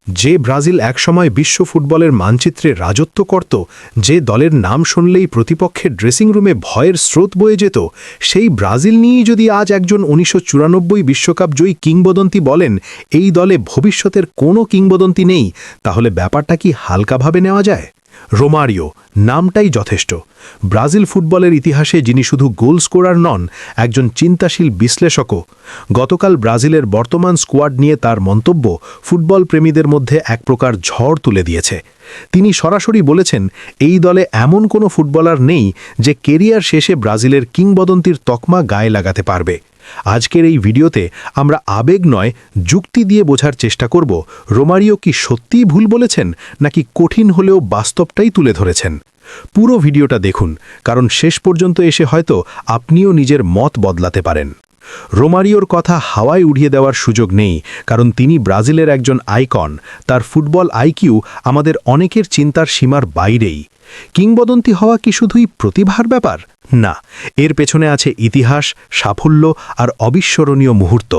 যে ব্রাজিল একসময় বিশ্ব ফুটবলের মানচিত্রে রাজত্ব করত, যে দলের নাম শুনলেই প্রতিপক্ষের ড্রেসিং রুমে ভয়ের স্রোত বয়ে যেত, সেই ব্রাজিল নিয়েই যদি আজ একজন ১৯৯৪ বিশ্বকাপ জয়ী কিংবদন্তি বলেন এই দলে ভবিষ্যতের কোনো কিংবদন্তি নেই, তাহলে ব্যাপারটা কি হালকাভাবে নেওয়া যায়? রোমারিও নামটাই যথেষ্ট। ব্রাজিল ফুটবলের ইতিহাসে যিনি শুধু গোল স্কোরার নন, একজন চিন্তাশীল বিশ্লেষকও। গতকাল ব্রাজিলের বর্তমান স্কোয়াড নিয়ে তার মন্তব্য ফুটবল প্রেমীদের মধ্যে এক প্রকার ঝড় তুলে দিয়েছে। তিনি সরাসরি বলেছেন, এই দলে এমন কোনো ফুটবলার নেই যে কেরিয়ার শেষে ব্রাজিলের কিংবদন্তির তকমা গায়ে লাগাতে পারবে। আজকের এই ভিডিওতে আমরা আবেগ নয়, যুক্তি দিয়ে বোঝার চেষ্টা করব রোমারিও কি সত্যিই ভুল বলেছেন, নাকি কঠিন হলেও বাস্তবটাই তুলে ধরেছেন। পুরো ভিডিওটা দেখুন, কারণ শেষ পর্যন্ত এসে হয়তো আপনিও নিজের মত বদলাতে পারেন। রোমারিওর কথা হাওয়ায় উড়িয়ে দেওয়ার সুযোগ নেই, কারণ তিনি ব্রাজিলের একজন আইকন। তার ফুটবল আইকিউ আমাদের অনেকের চিন্তার সীমার বাইরেই। কিংবদন্তি হওয়া কি শুধুই প্রতিভার ব্যাপার? না, এর পেছনে আছে ইতিহাস, সাফল্য আর অবিস্মরণীয় মুহূর্ত।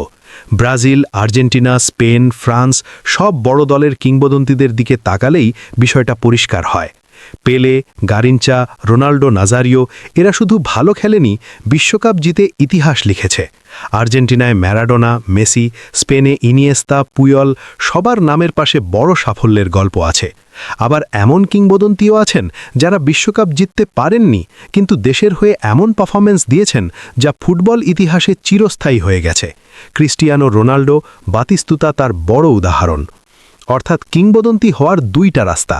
ব্রাজিল, আর্জেন্টিনা, স্পেন, ফ্রান্স সব বড় দলের কিংবদন্তিদের দিকে তাকালেই বিষয়টা পরিষ্কার হয়। পেলে, গারিনচা, রোনাল্ডো নাজারিও এরা শুধু ভালো খেলেনি, বিশ্বকাপ জিতে ইতিহাস লিখেছে। আর্জেন্টিনায় ম্যারাডোনা, মেসি, স্পেনে ইনিয়েস্তা, পুয়ল সবার নামের পাশে বড় সাফল্যের গল্প আছে। আবার এমন কিংবদন্তিও আছেন যারা বিশ্বকাপ জিততে পারেননি, কিন্তু দেশের হয়ে এমন পারফরম্যান্স দিয়েছেন যা ফুটবল ইতিহাসে চিরস্থায়ী হয়ে গেছে। ক্রিস্টিয়ানো রোনাল্ডো, বাতিস্তুতা তার বড় উদাহরণ। অর্থাৎ কিংবদন্তি হওয়ার দুইটা রাস্তা: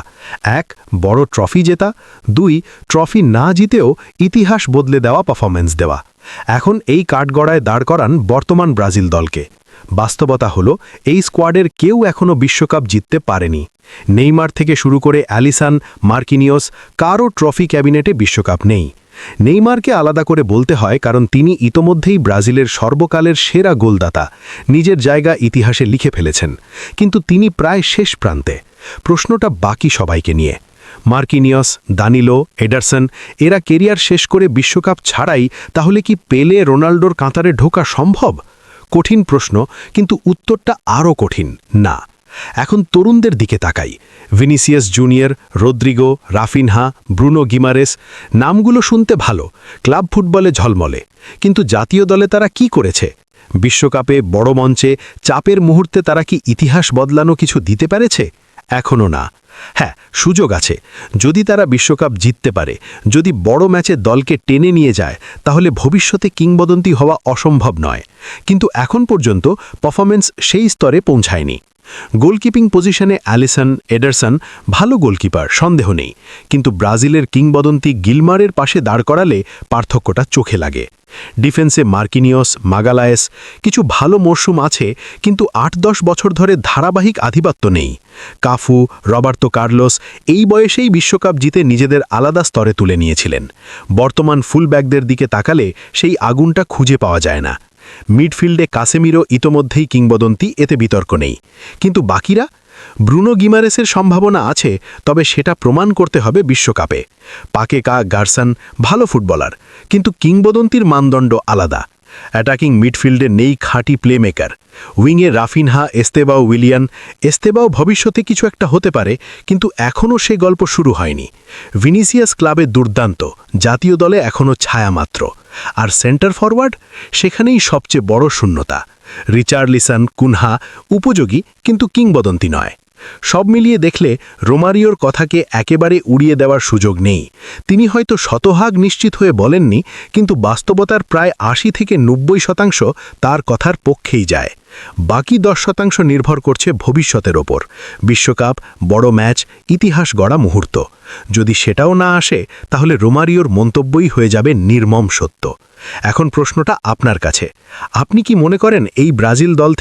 এক, বড় ট্রফি জেতা; দুই, ট্রফি না জিতেও ইতিহাস বদলে দেওয়া পারফরম্যান্স দেওয়া। এখন এই কাঠগড়ায় দাঁড় করান বর্তমান ব্রাজিল দলকে। বাস্তবতা হলো, এই স্কোয়াডের কেউ এখনও বিশ্বকাপ জিততে পারেনি। নেইমার থেকে শুরু করে অ্যালিসন, মার্কিনিওস, কারও ট্রফি ক্যাবিনেটে বিশ্বকাপ নেই। নেইমারকে আলাদা করে বলতে হয়, কারণ তিনি ইতোমধ্যেই ব্রাজিলের সর্বকালের সেরা গোলদাতা, নিজের জায়গা ইতিহাসে লিখে ফেলেছেন। কিন্তু তিনি প্রায় শেষ প্রান্তে। প্রশ্নটা বাকি সবাইকে নিয়ে। মার্কিনিয়স, দানিলো, এডারসন এরা কেরিয়ার শেষ করে বিশ্বকাপ ছাড়াই তাহলে কি পেলে, রোনাল্ডোর কাঁতারে ঢোকা সম্ভব? কঠিন প্রশ্ন, কিন্তু উত্তরটা আরও কঠিন না। এখন তরুণদের দিকে তাকাই। Vinicius Junior, Rodrygo, Raphinha, Bruno Guimaraes নামগুলো শুনতে ভালো, ক্লাব ফুটবলে ঝলমলে। কিন্তু জাতীয় দলে তারা কি করেছে? বিশ্বকাপে, বড় মঞ্চে, চাপের মুহূর্তে তারা কি ইতিহাস বদলানো কিছু দিতে পেরেছে? এখনও না। হ্যাঁ, সুযোগ আছে। যদি তারা বিশ্বকাপ জিততে পারে, যদি বড় ম্যাচে দলকে টেনে নিয়ে যায়, তাহলে ভবিষ্যতে কিংবদন্তি হওয়া অসম্ভব নয়। কিন্তু এখন পর্যন্ত পারফরম্যান্স সেই স্তরে পৌঁছায়নি। গোলকিপিং পজিশনে অ্যালিসন, এডারসন ভালো গোলকিপার, সন্দেহ নেই। কিন্তু ব্রাজিলের কিংবদন্তি গিলমারের পাশে দাঁড় করালে পার্থক্যটা চোখে লাগে। ডিফেন্সে মার্কিনিয়স, মাগালায়েস কিছু ভালো মরশুম আছে, কিন্তু ৮-১০ বছর ধরে ধারাবাহিক আধিপত্য নেই। কাফু, রবার্তো কার্লোস এই বয়সেই বিশ্বকাপ জিতে নিজেদের আলাদা স্তরে তুলে নিয়েছিলেন। বর্তমান ফুলব্যাকদের দিকে তাকালে সেই আগুনটা খুঁজে পাওয়া যায় না। মিডফিল্ডে কাসেমিরো ইতোমধ্যেই কিংবদন্তি, এতে বিতর্ক নেই। কিন্তু বাকিরা? ব্রুনো গিমারেসের সম্ভাবনা আছে, তবে সেটা প্রমাণ করতে হবে বিশ্বকাপে। পাকেকা, গার্সন ভালো ফুটবলার, কিন্তু কিংবদন্তির মানদণ্ড আলাদা। অ্যাটাকিং মিডফিল্ডে নেই খাঁটি প্লেমেকার। উইংয়ে রাফিনহা, এস্তেবাও ভবিষ্যতে কিছু একটা হতে পারে, কিন্তু এখনও সে গল্প শুরু হয়নি। ভিনিসিয়াস ক্লাবে দুর্দান্ত, জাতীয় দলে এখনও ছায়ামাত্র। আর সেন্টার ফরওয়ার্ড, সেখানেই সবচেয়ে বড় শূন্যতা। রিচার্লিসন, কুনহা উপযোগী, কিন্তু কিংবদন্তি নয়। সব মিলিয়ে দেখলে রোমারিওর কথাকে একেবারে উড়িয়ে দেওয়ার সুযোগ নেই। তিনি হয়তো শতভাগ নিশ্চিত হয়ে বলেননি, কিন্তু বাস্তবতার প্রায় ৮০-৯০% তার কথার পক্ষেই যায়। বাকি ১০% নির্ভর করছে ভবিষ্যতের ওপর। বিশ্বকাপ, বড় ম্যাচ, ইতিহাস গড়া মুহূর্ত। যদি সেটাও না আসে, তাহলে রোমারিওর মন্তব্যই হয়ে যাবে নির্মম সত্য। এখন প্রশ্নটা আপনার কাছে। আপনি কি মনে করেন এই ব্রাজিল দল